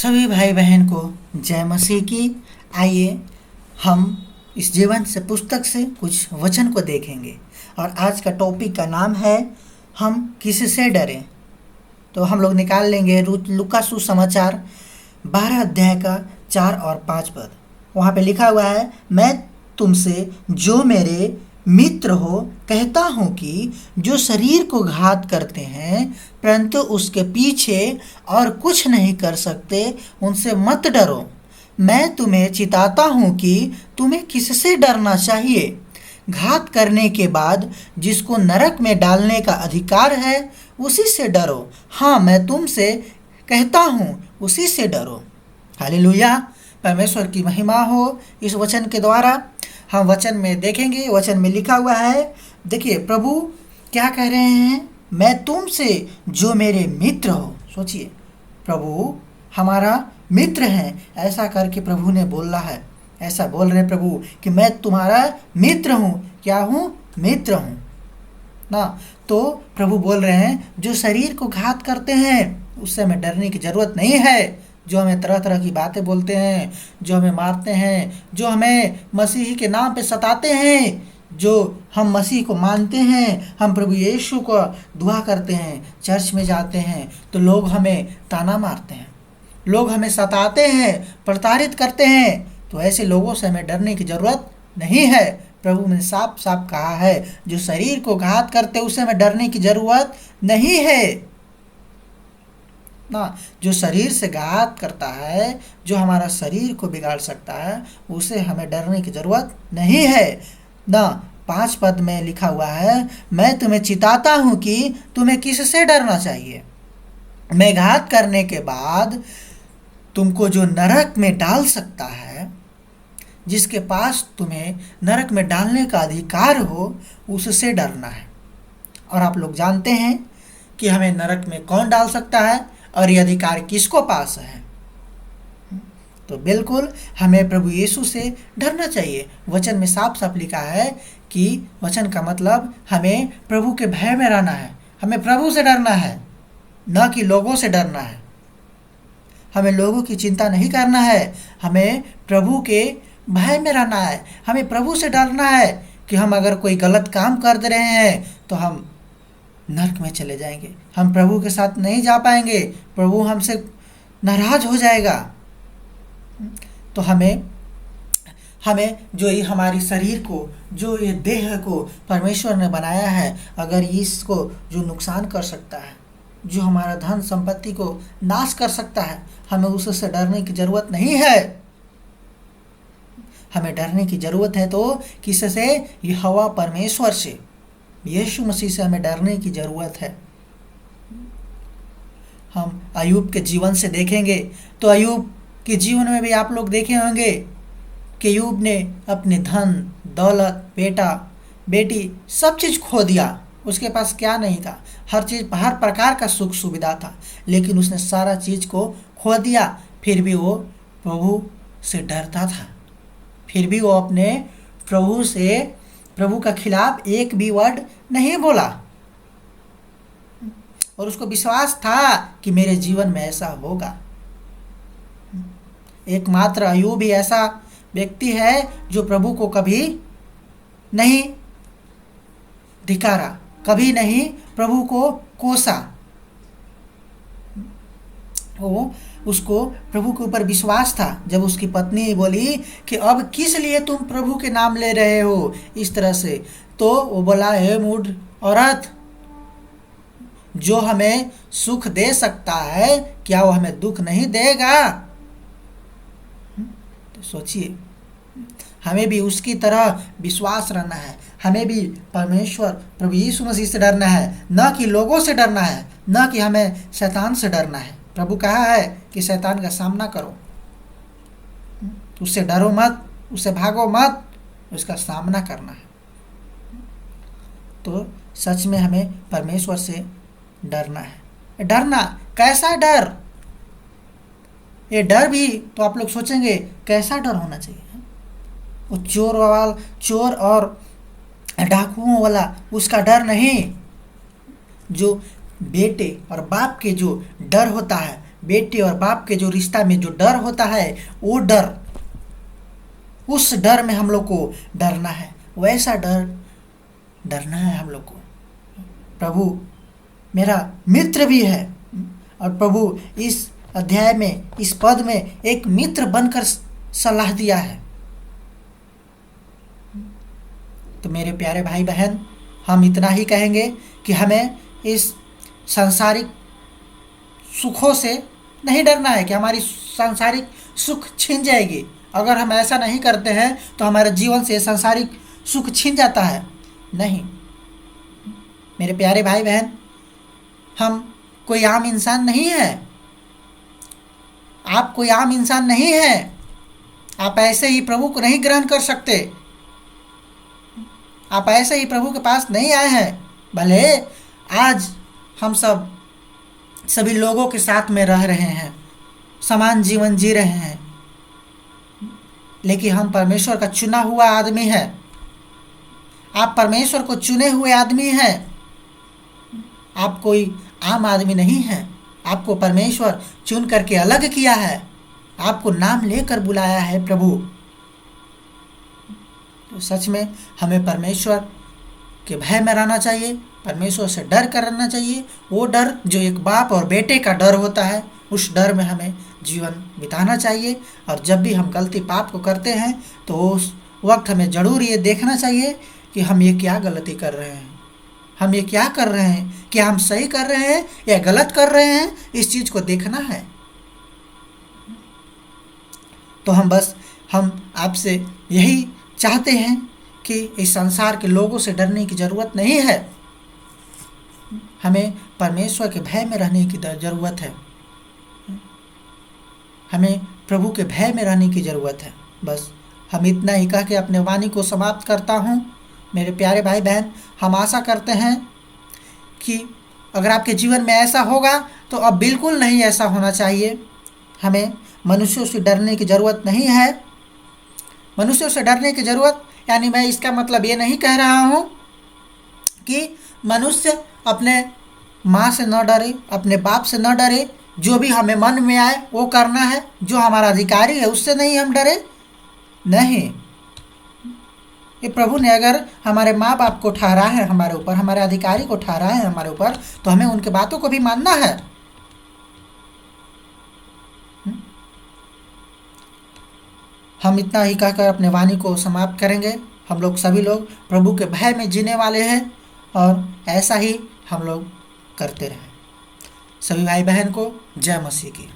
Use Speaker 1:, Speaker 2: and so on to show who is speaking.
Speaker 1: सभी भाई बहन को जय मसीह की। आइए हम इस जीवन से पुस्तक से कुछ वचन को देखेंगे और आज का टॉपिक का नाम है हम किससे डरें। तो हम लोग निकाल लेंगे लूका सुसमाचार 12 अध्याय का 4 और 5 पद। वहाँ पे लिखा हुआ है, मैं तुमसे जो मेरे मित्र हो कहता हूँ कि जो शरीर को घात करते हैं परंतु उसके पीछे और कुछ नहीं कर सकते, उनसे मत डरो। मैं तुम्हें चिताता हूँ कि तुम्हें किससे डरना चाहिए। घात करने के बाद जिसको नरक में डालने का अधिकार है उसी से डरो। हाँ, मैं तुमसे कहता हूँ उसी से डरो। हालेलुया, परमेश्वर की महिमा हो इस वचन के द्वारा। हम वचन में देखेंगे, वचन में लिखा हुआ है, देखिए प्रभु क्या कह रहे हैं, मैं तुमसे जो मेरे मित्र हो। सोचिए, प्रभु हमारा मित्र हैं, ऐसा करके प्रभु ने बोला है। ऐसा बोल रहे प्रभु कि मैं तुम्हारा मित्र हूँ। क्या हूँ? मित्र हूँ ना। तो प्रभु बोल रहे हैं जो शरीर को घात करते हैं उससे हमें डरने की ज़रूरत नहीं है। जो हमें तरह तरह की बातें बोलते हैं, जो हमें मारते हैं, जो हमें मसीह के नाम पे सताते हैं, जो हम मसीह को मानते हैं, हम प्रभु यीशु को दुआ करते हैं, चर्च में जाते हैं तो लोग हमें ताना मारते हैं, लोग हमें सताते हैं, प्रताड़ित करते हैं। तो ऐसे लोगों से हमें डरने की ज़रूरत नहीं है। प्रभु ने साफ साफ कहा है, जो शरीर को घात करते उससे हमें डरने की ज़रूरत नहीं है ना। जो शरीर से घात करता है, जो हमारा शरीर को बिगाड़ सकता है, उसे हमें डरने की ज़रूरत नहीं है ना। 5 पद में लिखा हुआ है, मैं तुम्हें चिताता हूँ कि तुम्हें किससे डरना चाहिए। मैं घात करने के बाद तुमको जो नरक में डाल सकता है, जिसके पास तुम्हें नरक में डालने का अधिकार हो, उससे डरना है। और आप लोग जानते हैं कि हमें नरक में कौन डाल सकता है और ये अधिकार किसको पास है। तो बिल्कुल हमें प्रभु यीशु से डरना चाहिए। वचन में साफ साफ लिखा है कि वचन का मतलब हमें प्रभु के भय में रहना है। हमें प्रभु से डरना है, न कि लोगों से डरना है। हमें लोगों की चिंता नहीं करना है, हमें प्रभु के भय में रहना है। हमें प्रभु से डरना है कि हम अगर कोई गलत काम कर दे रहे हैं तो हम नरक में चले जाएंगे, हम प्रभु के साथ नहीं जा पाएंगे, प्रभु हमसे नाराज हो जाएगा। तो हमें जो ये हमारी शरीर को, जो ये देह को परमेश्वर ने बनाया है, अगर इसको जो नुकसान कर सकता है, जो हमारा धन संपत्ति को नाश कर सकता है, हमें उससे डरने की ज़रूरत नहीं है। हमें डरने की ज़रूरत है तो किससे? यहोवा परमेश्वर से, यीशु मसीह से हमें डरने की ज़रूरत है। हम अय्यूब के जीवन से देखेंगे तो अय्यूब के जीवन में भी आप लोग देखे होंगे कि अय्यूब ने अपने धन दौलत, बेटा बेटी सब चीज़ खो दिया। उसके पास क्या नहीं था? हर चीज़, हर प्रकार का सुख सुविधा था, लेकिन उसने सारा चीज़ को खो दिया। फिर भी वो प्रभु से डरता था, फिर भी वो अपने प्रभु का खिलाफ एक भी वर्ड नहीं बोला। और उसको विश्वास था कि मेरे जीवन में ऐसा होगा। एकमात्र अय्यूब ही ऐसा व्यक्ति है जो प्रभु को कभी नहीं धिक्कारा, कभी नहीं प्रभु को कोसा। उसको प्रभु के ऊपर विश्वास था। जब उसकी पत्नी बोली कि अब किस लिए तुम प्रभु के नाम ले रहे हो इस तरह से, तो वो बोला, हे मूढ़ औरत, जो हमें सुख दे सकता है क्या वो हमें दुख नहीं देगा? तो सोचिए, हमें भी उसकी तरह विश्वास रहना है। हमें भी परमेश्वर प्रभु यीशु मसीह से डरना है, न कि लोगों से डरना है, न कि हमें शैतान से डरना है। प्रभु कहा है कि शैतान का सामना करो, उससे डरो मत, उससे भागो मत, उसका सामना करना है। तो सच में हमें परमेश्वर से डरना है। डरना कैसा डर? ये डर भी तो आप लोग सोचेंगे कैसा डर होना चाहिए? वो चोर और डाकुओं वाला उसका डर नहीं। जो बेटे और बाप के जो डर होता है, बेटे और बाप के जो रिश्ता में जो डर होता है, वो डर, उस डर में हम लोग को डरना है, वैसा डरना है हम लोग को। प्रभु मेरा मित्र भी है, और प्रभु इस अध्याय में, इस पद में एक मित्र बनकर सलाह दिया है। तो मेरे प्यारे भाई बहन, हम इतना ही कहेंगे कि हमें इस सांसारिक सुखों से नहीं डरना है कि हमारी सांसारिक सुख छिन जाएगी। अगर हम ऐसा नहीं करते हैं तो हमारे जीवन से सांसारिक सुख छिन जाता है। नहीं मेरे प्यारे भाई बहन, हम कोई आम इंसान नहीं है, आप कोई आम इंसान नहीं है। आप ऐसे ही प्रभु को नहीं ग्रहण कर सकते, आप ऐसे ही प्रभु के पास नहीं आए हैं। भले आज हम सभी लोगों के साथ में रह रहे हैं, समान जीवन जी रहे हैं, लेकिन हम परमेश्वर का चुना हुआ आदमी है। आप परमेश्वर को चुने हुए आदमी हैं, आप कोई आम आदमी नहीं हैं। आपको परमेश्वर चुन करके अलग किया है, आपको नाम लेकर बुलाया है प्रभु। तो सच में हमें परमेश्वर के भय में रहना चाहिए, परमेश्वर से डर कर रहना चाहिए। वो डर जो एक बाप और बेटे का डर होता है, उस डर में हमें जीवन बिताना चाहिए। और जब भी हम गलती पाप को करते हैं तो उस वक्त हमें ज़रूर ये देखना चाहिए कि हम ये क्या गलती कर रहे हैं, हम ये क्या कर रहे हैं, क्या हम सही कर रहे हैं या गलत कर रहे हैं, इस चीज़ को देखना है। तो हम आपसे यही चाहते हैं कि इस संसार के लोगों से डरने की ज़रूरत नहीं है, हमें परमेश्वर के भय में रहने की ज़रूरत है, हमें प्रभु के भय में रहने की ज़रूरत है। बस हम इतना ही कह के अपने वाणी को समाप्त करता हूँ। मेरे प्यारे भाई बहन, हम आशा करते हैं कि अगर आपके जीवन में ऐसा होगा तो अब बिल्कुल नहीं ऐसा होना चाहिए। हमें मनुष्यों से डरने की ज़रूरत नहीं है। मनुष्यों से डरने की ज़रूरत यानी मैं इसका मतलब ये नहीं कह रहा हूँ कि मनुष्य अपने माँ से न डरे, अपने बाप से न डरे, जो भी हमें मन में आए वो करना है, जो हमारा अधिकारी है उससे नहीं हम डरे। नहीं, ये प्रभु ने अगर हमारे माँ बाप को ठहराया है हमारे ऊपर, हमारे अधिकारी को ठहराया है हमारे ऊपर, तो हमें उनके बातों को भी मानना है। हम इतना ही कहकर अपने वाणी को समाप्त करेंगे। हम लोग सभी लोग प्रभु के भय में जीने वाले हैं और ऐसा ही हम लोग करते रहें। सभी भाई बहन को जय मसीह की।